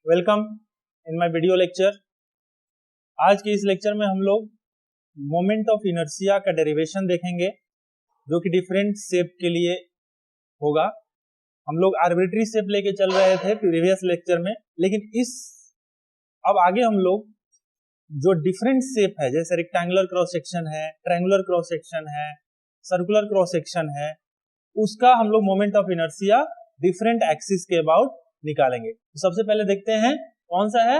Welcome in my video lecture. आज के इस लेक्चर में हम लोग मोमेंट ऑफ इनर्शिया का डेरिवेशन देखेंगे जो कि डिफरेंट शेप के लिए होगा। हम लोग आर्बिट्री शेप लेके चल रहे थे प्रीवियस लेक्चर में, लेकिन अब आगे हम लोग जो डिफरेंट शेप है, जैसे रेक्टेंगुलर क्रॉस सेक्शन है, ट्रायंगुलर क्रॉस सेक्शन है, सर्कुलर क्रॉस सेक्शन है, उसका हम लोग moment of inertia different axis के अबाउट निकालेंगे। तो सबसे पहले देखते हैं कौन सा है,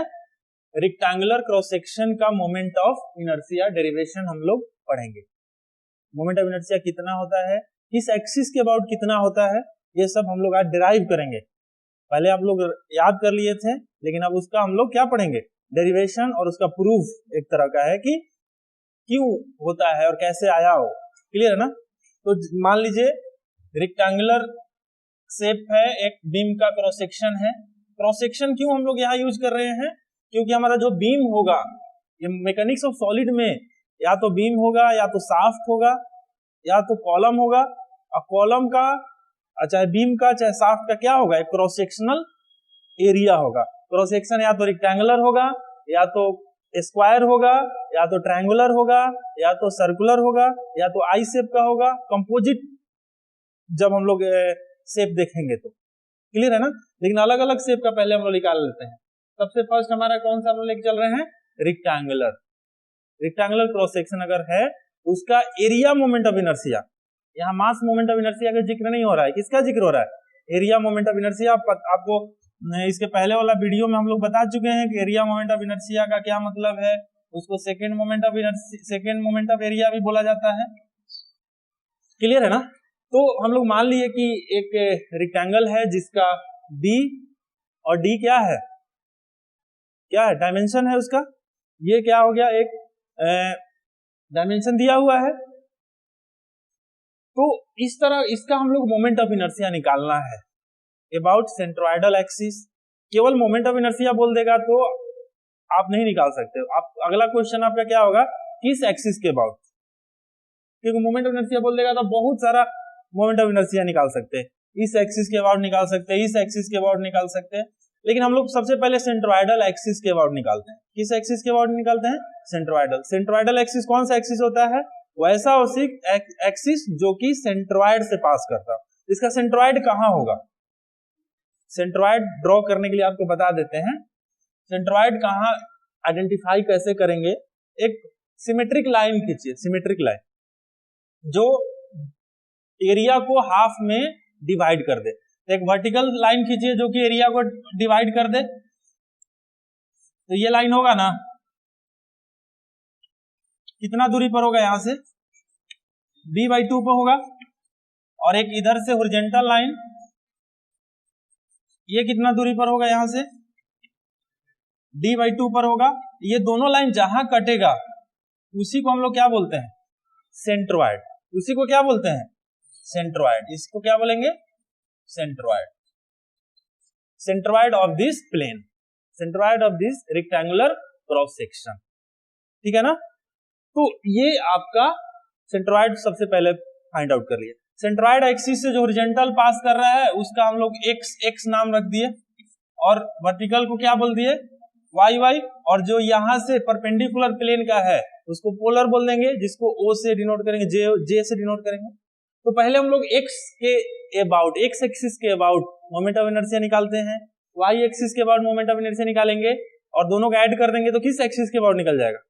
रेक्टेंगुलर क्रॉस सेक्शन का मोमेंट ऑफ इनर्शिया डेरिवेशन हम लोग पढ़ेंगे। मोमेंट ऑफ इनर्शिया कितना होता है, किस एक्सिस के अबाउट कितना होता है, ये सब हम लोग आज डिराइव करेंगे। पहले आप लोग याद कर लिए थे, लेकिन अब उसका हम लोग क्या पढ़ेंगे, डेरिवेशन, और उसका प्रूफ एक तरह का है कि क्यों होता है और कैसे आया हो। क्लियर है ना। तो मान लीजिए रेक्टेंगुलर शेप है, एक बीम का क्रॉस सेक्शन है। क्रॉस सेक्शन क्यों हम लोग यहाँ यूज कर रहे हैं, क्योंकि हमारा जो बीम होगा, ये मैकेनिक्स ऑफ सॉलिड में या तो बीम होगा, या तो शाफ्ट होगा, या तो कॉलम होगा। और कॉलम का चाहे बीम का चाहे शाफ्ट का क्या होगा, एक क्रॉस सेक्शनल एरिया होगा। क्रॉस सेक्शन या तो रेक्टेंगुलर होगा, या तो स्क्वायर होगा, या तो ट्रायंगुलर होगा, या तो सर्कुलर होगा, या तो आई शेप का होगा, कंपोजिट जब हम लोग शेप देखेंगे तो। क्लियर है ना। लेकिन अलग अलग शेप का पहले हम लोग निकाल लेते हैं। सबसे फर्स्ट हमारा कौन सा हम लोग लेके चल रहे हैं, रेक्टेंगुलर। रेक्टेंगुलर क्रॉस सेक्शन अगर है तो उसका एरिया मोमेंट ऑफ इनर्शिया, यहाँ मास मोमेंट ऑफ इनर्शिया का जिक्र नहीं हो रहा है, किसका जिक्र हो रहा है, एरिया मोमेंट ऑफ इनर्शिया। आपको इसके पहले वाला वीडियो में हम लोग बता चुके हैं कि एरिया मोमेंट ऑफ इनर्शिया का क्या मतलब है। उसको सेकेंड मोमेंट ऑफ एरिया भी बोला जाता है। क्लियर है ना। तो हम लोग मान लिए कि एक रेक्टेंगल है जिसका बी और डी क्या है डायमेंशन है उसका। ये क्या हो गया, एक डायमेंशन दिया हुआ है। तो इस तरह इसका हम लोग मोमेंट ऑफ इनर्शिया निकालना है अबाउट सेंट्रोइडल एक्सिस। केवल मोमेंट ऑफ इनर्शिया बोल देगा तो आप नहीं निकाल सकते। आप अगला क्वेश्चन आपका क्या होगा, किस एक्सिस के अबाउट, क्योंकि मोमेंट ऑफ इनर्शिया बोल देगा तो बहुत सारा मोमेंट ऑफ इनर्शिया निकाल सकते हैं। इस एक्सिस के अबाउट निकाल सकते हैं, इस एक्सिस के अबाउट निकाल सकते हैं, लेकिन हम लोग सबसे पहले सेंट्रोइडल एक्सिस के अबाउट निकालते हैं। किस एक्सिस के अबाउट निकालते हैं, सेंट्रोइडल। सेंट्रोइडल एक्सिस कौन सा एक्सिस होता है, वैसा एक्सिस जो कि सेंट्रोइड से पास करता है। इसका सेंट्रोइड कहां होगा, सेंट्रोइड ड्रॉ करने के लिए आपको बता देते हैं। सेंट्रोइड कहां आइडेंटिफाई कैसे करेंगे, एक सिमेट्रिक लाइन खींचिए, सिमेट्रिक लाइन जो एरिया को हाफ में डिवाइड कर दे। तो एक वर्टिकल लाइन खींचिए जो कि एरिया को डिवाइड कर दे। तो ये लाइन होगा ना, कितना दूरी पर होगा, यहां से b/2 पर होगा। और एक इधर से हॉरिजॉन्टल लाइन, ये कितना दूरी पर होगा, यहां से d/2 पर होगा। ये दोनों लाइन जहां कटेगा उसी को हम लोग क्या बोलते हैं, सेंट्रोइड। उसी को क्या बोलते हैं, सेंट्रोइड। इसको क्या बोलेंगे, centroid. Centroid of this plane, centroid of this rectangular cross section. ठीक है ना। तो ये आपका सेंट्रोइड सबसे पहले फाइंड आउट कर लिया। सेंट्रोइड एक्सिस से जो हॉरिजॉन्टल पास कर रहा है उसका हम लोग x नाम रख दिए, और वर्टिकल को क्या बोल दिए, y। और जो यहां से परपेंडिकुलर प्लेन का है उसको पोलर बोल देंगे, जिसको o से डिनोट करेंगे, j से डिनोट करेंगे। तो पहले हम लोग x एक्सिस के अबाउट मोमेंट ऑफ इनर्शिया निकालते हैं, y एक्सिस के अबाउट मोमेंट ऑफ इनर्शिया निकालेंगे, और दोनों का ऐड कर देंगे तो किस एक्सिस के अबाउट निकल जाएगा।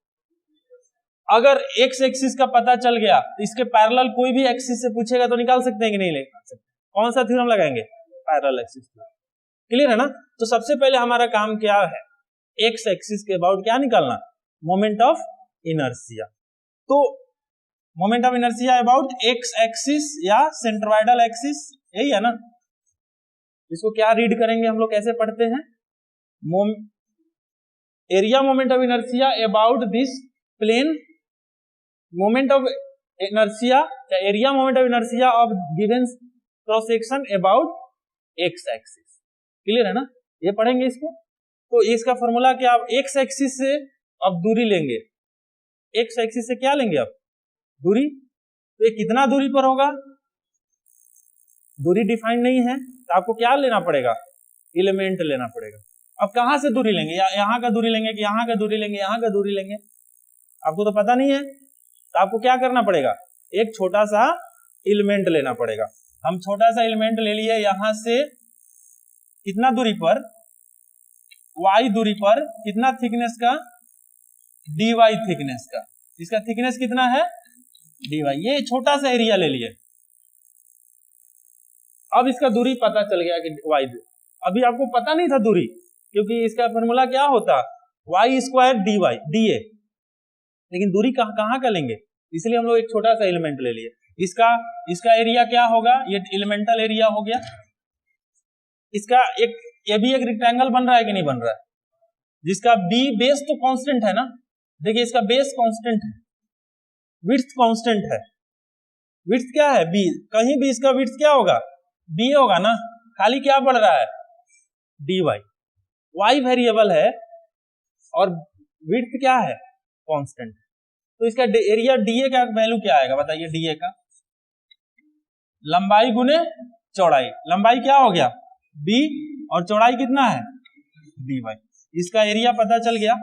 अगर x एक्सिस का पता चल गया तो इसके पैरेलल कोई भी एक्सिस से पूछेगा तो निकाल सकते हैं कि नहीं निकाल सकते। कौन सा थ्योरम लगाएंगे, पैरेलल एक्सिस। क्लियर है ना। तो सबसे पहले हमारा काम क्या है, x एक्सिस के अबाउट क्या निकालना, मोमेंट ऑफ इनर्शिया। तो moment of inertia about x axis या सेंट्रोइडल एक्सिस, यही है ना। इसको क्या रीड करेंगे हम लोग, कैसे पढ़ते हैं, area moment of inertia about this plane, moment of inertia या area moment of inertia of given cross section about x axis. Clear है ना, ये पढ़ेंगे इसको। तो इसका फॉर्मूला क्या, आप x एक्सिस से अब दूरी लेंगे, x एक्सिस से क्या लेंगे आप, दूरी। तो ये कितना दूरी पर होगा, दूरी डिफाइन नहीं है, तो आपको क्या लेना पड़ेगा, एलिमेंट लेना पड़ेगा। अब कहां से दूरी लेंगे, या यहाँ का दूरी लेंगे कि यहाँ का दूरी लेंगे, यहाँ का दूरी लेंगे, आपको तो पता नहीं है। तो आपको क्या करना पड़ेगा, एक छोटा सा एलिमेंट लेना पड़ेगा। हम छोटा सा एलिमेंट ले लिए यहां से कितना दूरी पर, y दूरी पर, कितना थिकनेस का, dy थिकनेस का। इसका थिकनेस कितना है, dy। ये छोटा सा एरिया ले लिए। अब इसका दूरी पता चल गया कि y, अभी आपको पता नहीं था दूरी, क्योंकि इसका फॉर्मूला क्या होता, y स्क्वायर dy dA, लेकिन दूरी कहां का लेंगे, इसलिए हम लोग एक छोटा सा एलिमेंट ले लिए। इसका एरिया क्या होगा, ये एलिमेंटल एरिया हो गया। इसका ये भी एक रेक्टेंगल बन रहा है कि नहीं बन रहा है, जिसका b बेस तो कांस्टेंट है ना, देखिए इसका बेस कांस्टेंट है, विड्थ कांस्टेंट है। विड्थ क्या है, b, कहीं भी इसका विड्थ क्या होगा, b होगा ना, खाली क्या बढ़ रहा है, dy। y वेरिएबल है और विड्थ क्या है, कांस्टेंट। तो इसका एरिया dA का वैल्यू क्या आएगा, बताइए, dA का लंबाई गुने चौड़ाई। लंबाई क्या हो गया, b, और चौड़ाई कितना है, dy। इसका एरिया पता चल गया।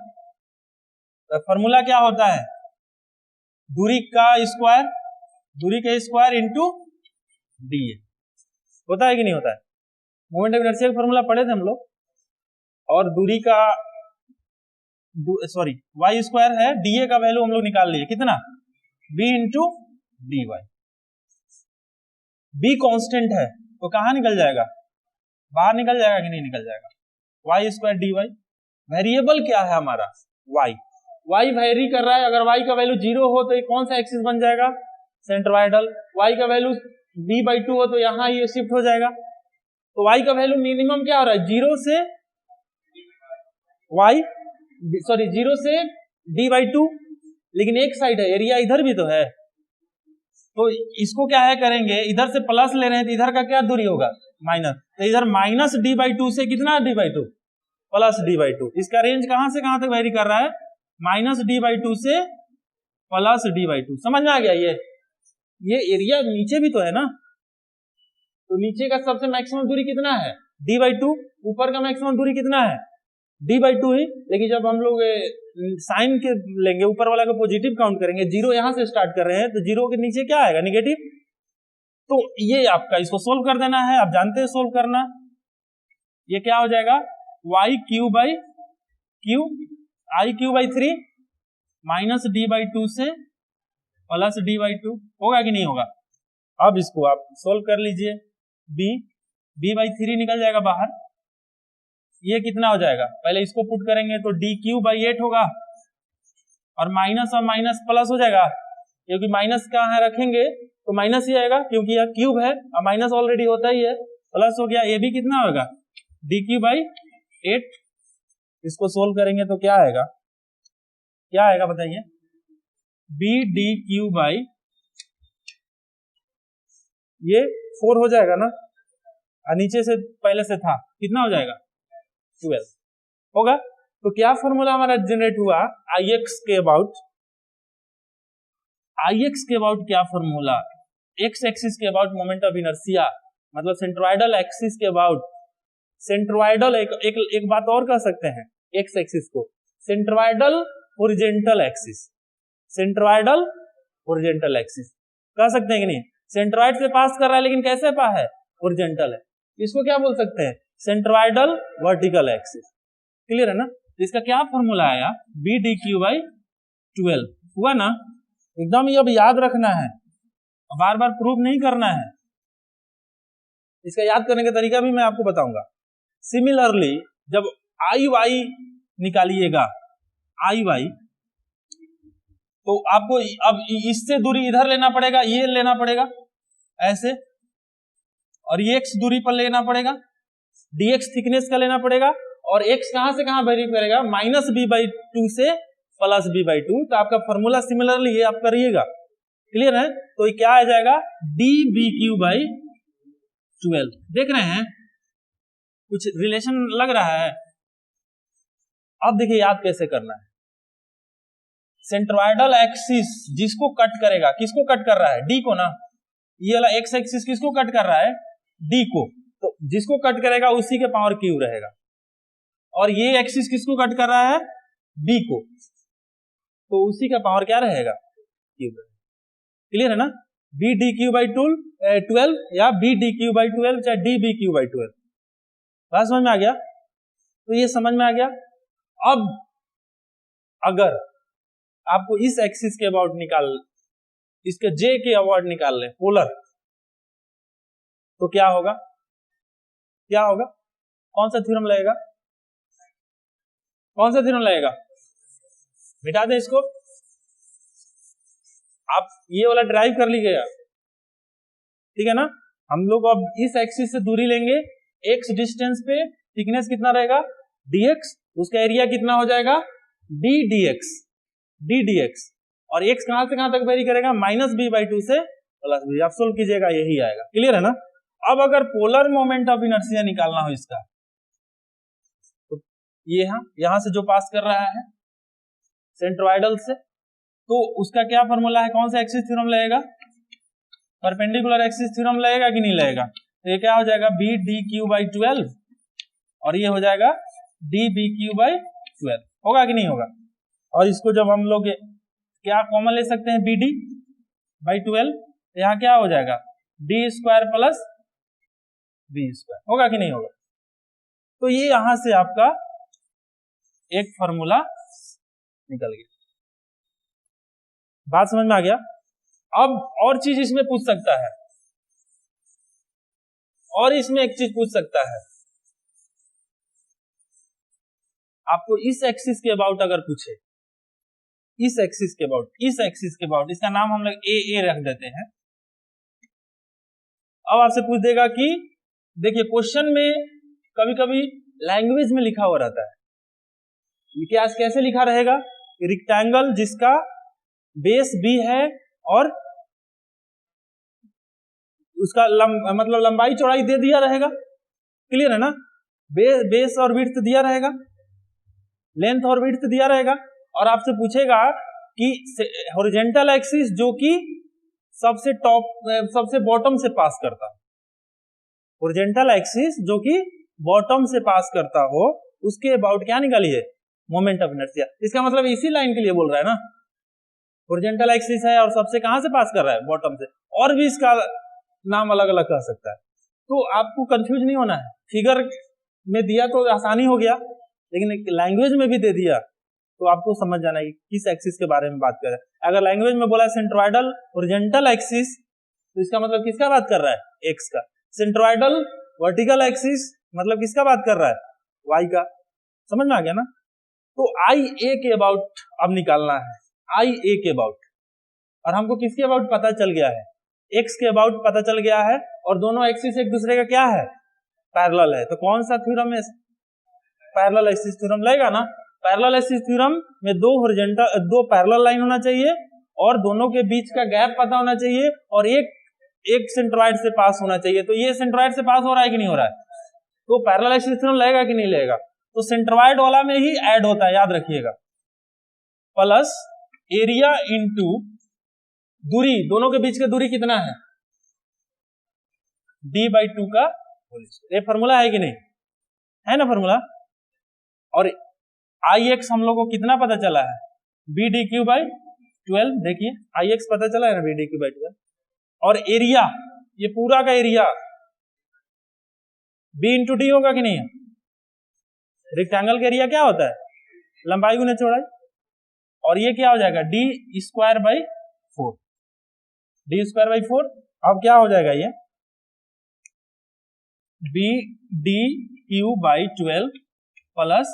तो फॉर्मूला क्या होता है, दूरी का स्क्वायर इंटू dA, होता है कि नहीं होता है। मोमेंट ऑफ इनर्शिया का फॉर्मूला पढ़े थे हम लोग। और दूरी का y स्क्वायर है, dA का वैल्यू हम लोग निकाल लिए कितना, b into dy। b constant है तो कहां निकल जाएगा, बाहर निकल जाएगा कि नहीं निकल जाएगा, y स्क्वायर dy। वेरिएबल क्या है हमारा, y वेरी कर रहा है। अगर y का वैल्यू 0 हो तो ये कौन सा एक्सिस बन जाएगा, सेंट्रोइडल। y का वैल्यू b/2 हो तो यहां ये शिफ्ट हो जाएगा। तो y का वैल्यू मिनिमम क्या हो रहा है, 0 से d/2, लेकिन एक साइड है, एरिया इधर भी तो है। तो इसको क्या है करेंगे, इधर से प्लस ले रहे हैं तो इधर का क्या दूरी होगा, माइनस। तो इधर माइनस d/2 से कितना d/2, प्लस d/2। इसका रेंज कहां से कहां तक वेरी कर रहा है, माइनस d/2 से प्लस d/2। समझ में आ गया। ये एरिया नीचे भी तो है ना, तो नीचे का सबसे मैक्सिमम दूरी कितना है, d/2। ऊपर का मैक्सिमम दूरी कितना है, d/2 ही। लेकिन जब हम लोग साइन के लेंगे, ऊपर वाला को पॉजिटिव काउंट करेंगे, 0 यहां से स्टार्ट कर रहे हैं तो 0 के नीचे क्या आएगा, निगेटिव। तो ये आपका, इसको सोल्व कर देना है, आप जानते हैं सोल्व करना। ये क्या हो जाएगा, i3 माइनस d/2 से प्लस d/2, होगा कि नहीं होगा। अब इसको आप सोल्व कर लीजिए, b/3 निकल जाएगा बाहर। ये कितना हो जाएगा, पहले इसको पुट करेंगे तो d3/8 होगा, और माइनस प्लस हो जाएगा, क्योंकि माइनस कहाँ रखेंगे तो माइनस ही आएगा, क्योंकि यह क्यूब है और माइनस ऑलरेडी होता ही है, प्लस हो गया। ये भी कितना होगा, d3/8। इसको सोल्व करेंगे तो क्या आएगा, बताइए, bd3 ये 4 हो जाएगा ना, और नीचे से पहले से था कितना हो जाएगा, 12 होगा। तो क्या फॉर्मूला हमारा जनरेट हुआ, Ix के अबाउट। क्या फॉर्मूला, एक्स एक्सिस के अबाउट मोमेंट ऑफ इनर्शिया, मतलब सेंट्रोइडल एक्सिस के अबाउट। सेंट्रोइडल एक बात और कह सकते हैं, एक्स एक्सिस को सेंट्रोइडल ओरिजेंटल एक्सिस, कह सकते हैं कि नहीं। सेंट्रोइड से पास कर रहा है, लेकिन कैसे पास है, ओरिजेंटल है। इसको क्या बोल सकते हैं, सेंट्रोइडल वर्टिकल एक्सिस। क्लियर है ना। इसका क्या फॉर्मूला आया, bd3/12 हुआ ना। एकदम ये अब याद रखना है, बार बार प्रूव नहीं करना है। इसका याद करने का तरीका भी मैं आपको बताऊंगा। सिमिलरली जब IY निकालिएगा, IY, तो आपको अब इससे दूरी इधर लेना पड़ेगा, ये लेना पड़ेगा ऐसे, और ये x दूरी पर लेना पड़ेगा, dx थिकनेस का लेना पड़ेगा, और x कहां से कहां वेरी करेगा, -b/2 से प्लस b/2। तो आपका फॉर्मूला सिमिलरली ये आप करिएगा। क्लियर है। तो ये क्या आ जाएगा, dbq/12। देख रहे हैं कुछ रिलेशन लग रहा है। अब देखिए याद कैसे करना है। सेंट्रोइडल एक्सिस जिसको कट करेगा, किसको कट कर रहा है, डी को ना। ये वाला एक्स एक्सिस किसको कट कर रहा है, डी को। तो जिसको कट करेगा उसी के पावर क्यूब रहेगा, और ये एक्सिस किसको कट कर रहा है, बी को, तो उसी का पावर क्या रहेगा, क्यूब। क्लियर है ना, बी डी क्यू बाई 12 या बी डी क्यू बाई 12 चाहे डी बी क्यू बाई 12। बात समझ में आ गया, तो ये समझ में आ गया। अब अगर आपको इस एक्सिस के अबाउट इसके जे के अबाउट निकाल लें पोलर, तो क्या होगा, क्या होगा, कौन सा थ्योरम लगेगा, कौन सा थ्योरम लगेगा, मिटा दें इसको, आप ये वाला ड्राइव कर लीजिएगा, ठीक है ना। हम लोग अब इस एक्सिस से दूरी लेंगे, एक्स डिस्टेंस पे थिकनेस कितना रहेगा, dx, उसका एरिया कितना हो जाएगा, d dx, d dx, और x कहां से कहां तक वेरी करेगा, -b/2 से +b, आप सोल्व कीजिएगा, यही आएगा। क्लियर है ना। अब अगर पोलर मोमेंट ऑफ इनर्शिया निकालना हो इसका, तो ये यहां से जो पास कर रहा है सेंट्रोइडल से, तो उसका क्या फॉर्मूला है, कौन सा एक्सिस थ्योरम लगेगा, परपेंडिकुलर एक्सिस थ्योरम लगेगा कि नहीं लगेगा, तो ये क्या हो जाएगा, बी डी क्यू बाई 12 और ये हो जाएगा डी बी क्यू बाई 12, होगा कि नहीं होगा। और इसको जब हम लोग क्या कॉमन ले सकते हैं, बी डी बाई 12, यहाँ क्या हो जाएगा, D square plus B square, होगा कि नहीं होगा। तो ये यहां से आपका एक फॉर्मूला निकल गया। बात समझ में आ गया। अब और चीज इसमें पूछ सकता है, और इसमें एक चीज पूछ सकता है, आपको इस एक्सिस के अबाउट अगर पूछे, इस एक्सिस के अबाउट, इस एक्सिस के अबाउट, इसका नाम हम लोग ए रख देते हैं। अब आपसे पूछ देगा कि देखिए क्वेश्चन में कभी कभी लैंग्वेज में लिखा हुआ रहता है, इतिहास कैसे लिखा रहेगा, रेक्टेंगल जिसका बेस बी है और उसका मतलब लंबाई चौड़ाई दे दिया रहेगा। क्लियर है ना, बेस और विड्थ दिया रहेगा, लेंथ और विड्थ दिया रहेगा, और आपसे पूछेगा कि हॉरिजॉन्टल एक्सिस जो कि सबसे टॉप सबसे बॉटम से पास करता, हॉरिजॉन्टल एक्सिस जो कि बॉटम से पास करता हो, उसके अबाउट क्या निकालिए, मोमेंट ऑफ इनर्शिया। इसका मतलब इसी लाइन के लिए बोल रहा है ना, हॉरिजॉन्टल एक्सिस है और सबसे कहां से पास कर रहा है, बॉटम से, और भी इसका नाम अलग अलग कह सकता है। तो आपको कंफ्यूज नहीं होना है, फिगर में दिया तो आसानी हो गया, लेकिन लैंग्वेज में भी दे दिया तो आपको समझ जाना है कि किस एक्सिस के बारे में बात कर रहा है। अगर लैंग्वेज में बोला सेंट्रोइडल हॉरिजॉन्टल एक्सिस, तो इसका मतलब किसका बात कर रहा है, एक्स का। सेंट्रोइडल वर्टिकल एक्सिस मतलब किसका बात कर रहा है, वाई का। समझ में आ गया ना। तो आई ए के अबाउट अब निकालना है, आई ए के अबाउट, और हमको किसके अबाउट पता चल गया है, एक्स के अबाउट पता चल गया है, और दोनों एक्सिस एक दूसरे का क्या है, पैरेलल है। तो कौन सा थ्योरम है, पैरेलल एक्सिस थ्योरम लगेगा ना। पैरेलल एक्सिस थ्योरम में दो पैरेलल लाइन होना चाहिए, और दोनों के बीच का गैप पता होना चाहिए, और एक सेंट्रोइड से पास होना चाहिए। तो ये सेंट्रोइड से पास हो रहा है कि नहीं हो रहा है, तो पैरेलल एक्सिस थ्योरम लगेगा कि नहीं लगेगा। तो सेंट्रोइड वाला में ही ऐड होता है, याद रखिएगा, प्लस एरिया इंटू दूरी, दोनों के बीच का दूरी कितना है, d/2 का होल स्क्वायर। ये फॉर्मूला है कि नहीं, है ना फॉर्मूला। और Ix हम लोग को कितना पता चला है, bdq/12, देखिए Ix पता चला है ना, bdq/12, और एरिया, ये पूरा का एरिया b इंटू डी होगा कि नहीं। रेक्टेंगल का एरिया क्या होता है, लंबाई गुने चौड़ाई, और ये क्या हो जाएगा, d²/4, d²/4। अब क्या हो जाएगा, ये bdq/12 प्लस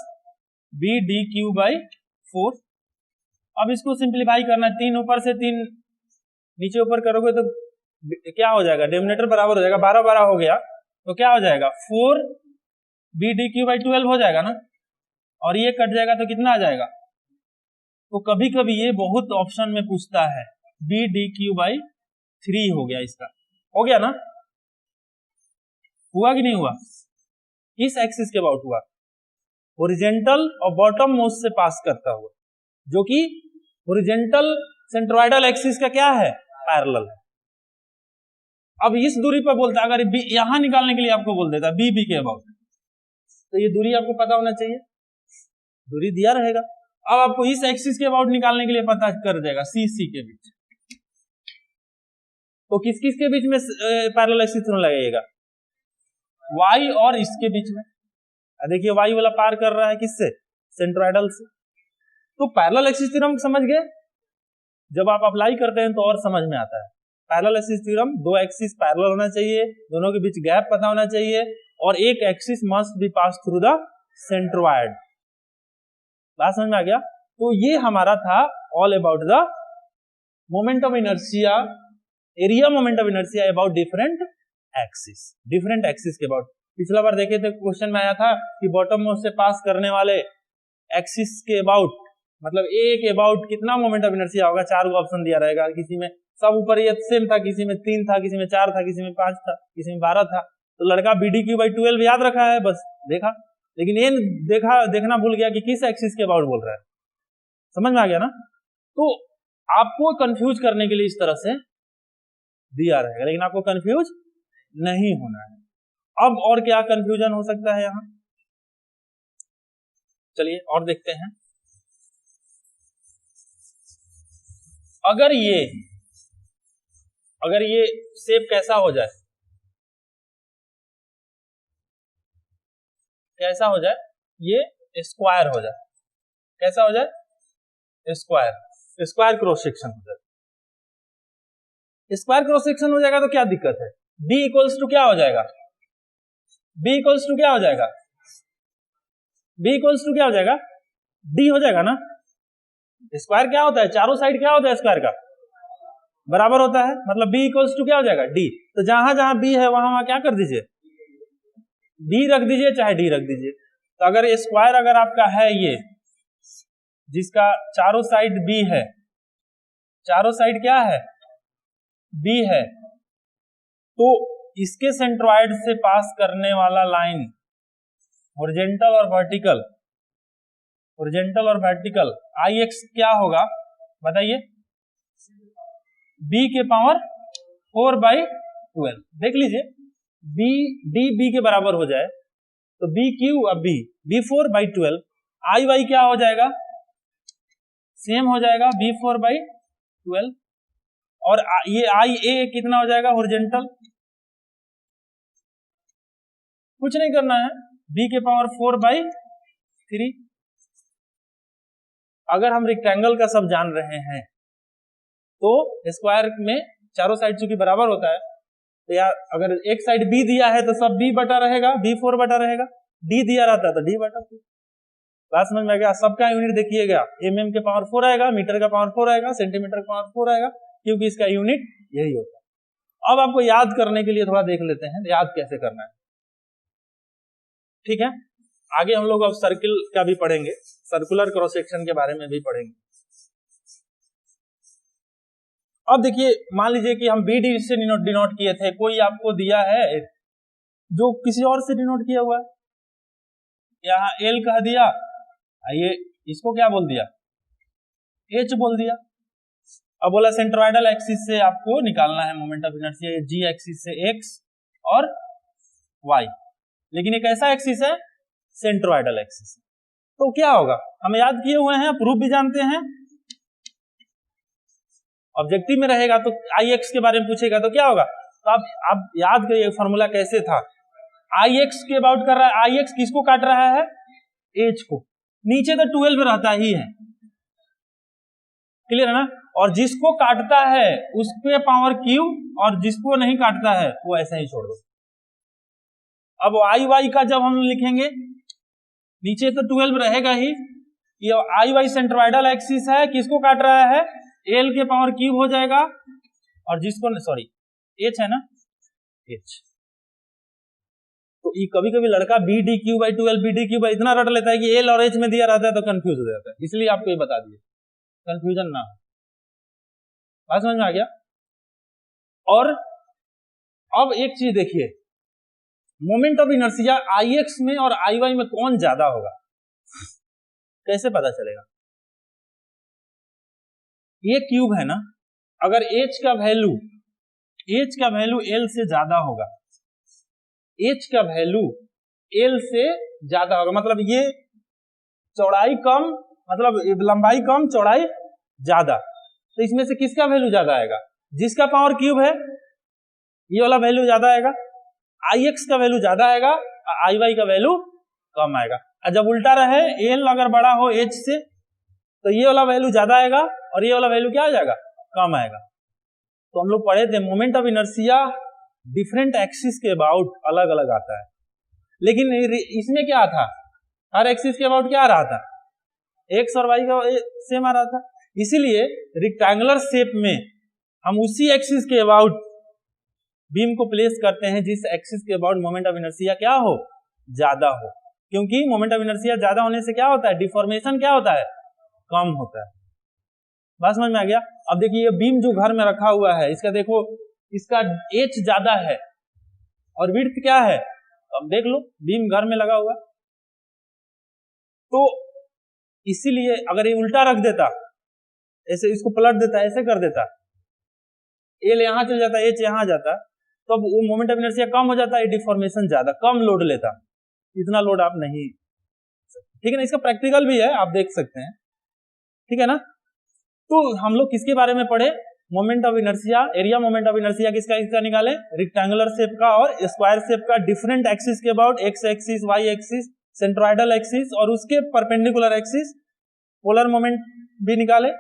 bdq/4। अब इसको सिंप्लीफाई करना है, 3 ऊपर से 3 नीचे ऊपर करोगे तो क्या हो जाएगा, डिनोमिनेटर बराबर हो जाएगा, 12 हो गया, तो क्या हो जाएगा 4 bdq/12 हो जाएगा ना, और ये कट जाएगा तो कितना आ जाएगा। तो कभी कभी ये बहुत ऑप्शन में पूछता है, bdq/3 हो गया, इसका हो गया ना, हुआ कि नहीं हुआ, इस एक्सिस के अबाउट हुआ, हॉरिजॉन्टल और बॉटम मोस्ट से पास करता हुआ, जो कि हॉरिजॉन्टल सेंट्रोइडल एक्सिस का क्या है, पैरेलल है। अब इस दूरी पर बोलता है, अगर यहां निकालने के लिए आपको बोल देता बी के अबाउट, तो ये दूरी आपको पता होना चाहिए, दूरी दिया रहेगा। अब आपको इस एक्सिस के अबाउट निकालने के लिए पता कर देगा सी के बीच, तो किस किस के बीच में पैरेलल एक्सिस थ्योरम लगाइएगा, y और इसके बीच में। देखिए y वाला पार कर रहा है किससे, सेंट्रोइडल से। तो पैरेलल एक्सिस थ्योरम समझ गए, जब आप अप्लाई करते हैं तो और समझ में आता है। पैरेलल एक्सिस थ्योरम, दो एक्सिस पैरेलल होना चाहिए, दोनों के बीच गैप पता होना चाहिए, और एक axis must be pass through the centroid. बात समझ में आ गया। तो ये हमारा था all about the moment of inertia, area moment of inertia about different axis, different axis के अबाउट। पिछला बार देखे थे क्वेश्चन में आया था कि बॉटम मोस्ट से पास करने वाले एक्सिस के अबाउट, मतलब ए के अबाउट कितना मोमेंट ऑफ इनर्शिया होगा, 4 को ऑप्शन दिया रहेगा, किसी में सब ऊपर ये सेम था, किसी में 3 था, किसी में 4 था, किसी में 5 था, किसी में 12 था। तो लड़का BDQ/12 याद रखा है, बस देखा, लेकिन ये देखना भूल गया कि किस एक्सिस के अबाउट बोल रहा है। समझ में आ गया ना। तो आपको कंफ्यूज करने के लिए इस तरह से दिया रहेगा, लेकिन आपको कंफ्यूज नहीं होना है। अब और क्या कंफ्यूजन हो सकता है यहां, चलिए और देखते हैं। अगर ये शेप कैसा हो जाए, कैसा हो जाए, ये स्क्वायर हो जाए, कैसा हो जाए, स्क्वायर क्रॉस सेक्शन हो जाए। स्क्वायर क्रॉस सेक्शन हो जाएगा तो क्या दिक्कत है, B इक्वल्स टू क्या हो जाएगा, B इक्वल्स टू क्या हो जाएगा, B इक्वल्स टू क्या हो जाएगा, D हो जाएगा ना। स्क्वायर क्या होता है, चारों साइड क्या होता है स्क्वायर का, बराबर होता है, मतलब B इक्वल्स टू क्या हो जाएगा, D। तो जहां जहां B है वहां क्या कर दीजिए, D रख दीजिए, चाहे D रख दीजिए। तो अगर स्क्वायर अगर आपका है ये, जिसका चारों साइड B है, चारों साइड क्या है, B है, तो इसके सेंट्रोइड से पास करने वाला लाइन हॉरिजॉन्टल और वर्टिकल, हॉरिजॉन्टल और वर्टिकल IX क्या होगा बताइए, B के पावर 4/12। देख लीजिए, B के बराबर हो जाए तो BQ अब B 4/12, IY क्या हो जाएगा, सेम हो जाएगा B 4/12, और ये IA कितना हो जाएगा, हॉरिजॉन्टल। कुछ नहीं करना है, B के पावर 4/3। अगर हम रेक्टेंगल का सब जान रहे हैं तो स्क्वायर में चारों साइड चूंकि बराबर होता है, तो यार अगर एक साइड B दिया है तो सब B बटा रहेगा, B 4 बटा रहेगा, D दिया रहता है तो D बटा 4। बात समझ में आ गया। सबका यूनिट देखिएगा, mm के पावर 4 आएगा, मीटर का पावर 4 आएगा, सेंटीमीटर का पावर 4 आएगा, क्योंकि इसका यूनिट यही होता है। अब आपको याद करने के लिए थोड़ा देख लेते हैं याद कैसे करना है, ठीक है। आगे हम लोग अब सर्किल का भी पढ़ेंगे, सर्कुलर क्रॉस सेक्शन के बारे में भी पढ़ेंगे। अब देखिए, मान लीजिए कि हम BD से डिनोट किए थे, कोई आपको दिया है जो किसी और से डिनोट किया हुआ है, यहाँ L कह दिया, ये इसको क्या बोल दिया, H बोल दिया। अब बोला सेंट्रोइडल एक्सिस से आपको निकालना है moment of inertia, G axis से X और Y, लेकिन एक ऐसा एक्सिस है सेंट्रोइडल एक्सिस। तो क्या होगा, हम याद किए हुए हैं, प्रूफ भी जानते हैं, ऑब्जेक्टिव में रहेगा तो IX के बारे में पूछेगा तो क्या होगा। तो आप याद करिए फॉर्मूला कैसे था, IX के अबाउट कर रहा है, IX किसको काट रहा है, H को, नीचे तो 12 रहता ही है, क्लियर है ना। और जिसको काटता है उसके पावर Q, और जिसको नहीं काटता है वो ऐसा ही छोड़ दो। अब IY का जब हम लिखेंगे, नीचे तो 12 रहेगा ही, ये IY सेंट्रोइडल एक्सिस है, किसको काट रहा है, L के पावर क्यूब हो जाएगा, और जिसको सॉरी H है ना, H। तो ये कभी कभी लड़का BDQ/12 इतना रट लेता है कि L और H में दिया रहता है तो कंफ्यूज हो जाता है, इसलिए आपको ये बता दिए, कंफ्यूजन ना हो। बात समझ में आ गया। और अब एक चीज देखिए, मोमेंट ऑफ इनर्शिया IX में और IY में कौन ज्यादा होगा, कैसे पता चलेगा। ये क्यूब है ना, अगर H का वैल्यू L से ज्यादा होगा, H का वैल्यू L से ज्यादा होगा, मतलब ये चौड़ाई कम, मतलब लंबाई कम चौड़ाई ज्यादा, तो इसमें से किसका वैल्यू ज्यादा आएगा? जिसका पावर क्यूब है ये वाला वैल्यू ज्यादा आएगा, Ix का वैल्यू ज्यादा आएगा, Iy का वैल्यू कम आएगा। और जब उल्टा रहे, L अगर बड़ा हो H से, तो ये वाला वैल्यू ज्यादा आएगा और ये वाला वैल्यू क्या आ जाएगा? कम आएगा। तो हम लोग पढ़े थे moment of inertia different axis के अबाउट अलग अलग आता है, लेकिन इसमें क्या था? हर एक्सिस के अबाउट क्या आ रहा था? एक्स और वाई का सेम आ रहा था। इसीलिए रेक्टेंगुलर शेप में हम उसी एक्सिस के अबाउट बीम को प्लेस करते हैं जिस एक्सिस के अबाउट मोमेंट ऑफ इनर्शिया क्या हो? ज्यादा हो। क्योंकि मोमेंट ऑफ इनर्शिया ज्यादा होने से क्या होता है? डिफॉर्मेशन क्या होता है? कम होता है। बात समझ में आ गया? अब देखिए ये बीम जो घर में रखा हुआ है, इसका देखो, इसका एच ज्यादा है और विड्थ क्या है? अब देख लो, बीम घर में लगा हुआ, तो इसीलिए अगर ये उल्टा रख देता, ऐसे इसको पलट देता, ऐसे कर देता, एल यहां चल जाता, एच यहां जाता, तो अब वो मोमेंट ऑफ इनर्शिया कम हो जाता है, डिफॉर्मेशन ज्यादा, कम लोड लेता, इतना लोड आप नहीं, ठीक है ना? इसका प्रैक्टिकल भी है, आप देख सकते हैं, ठीक है ना? तो हम लोग किसके बारे में पढ़े? Moment of inertia, area moment of inertia किसका निकाले? रेक्टेंगुलर शेप का और स्क्वायर शेप का डिफरेंट एक्सिस के about, X axis, Y axis, centroidal axis और उसके परपेंडिकुलर एक्सिस, पोलर मोमेंट भी निकाले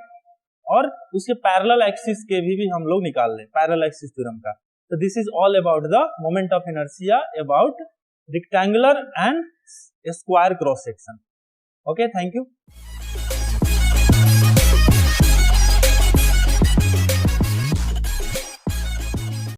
और उसके पैरेलल एक्सिस के भी हम लोग निकाल लें, पैरेलल एक्सिस थ्योरम का। तो this is all about the moment of inertia about rectangular and square cross section. Okay, thank you.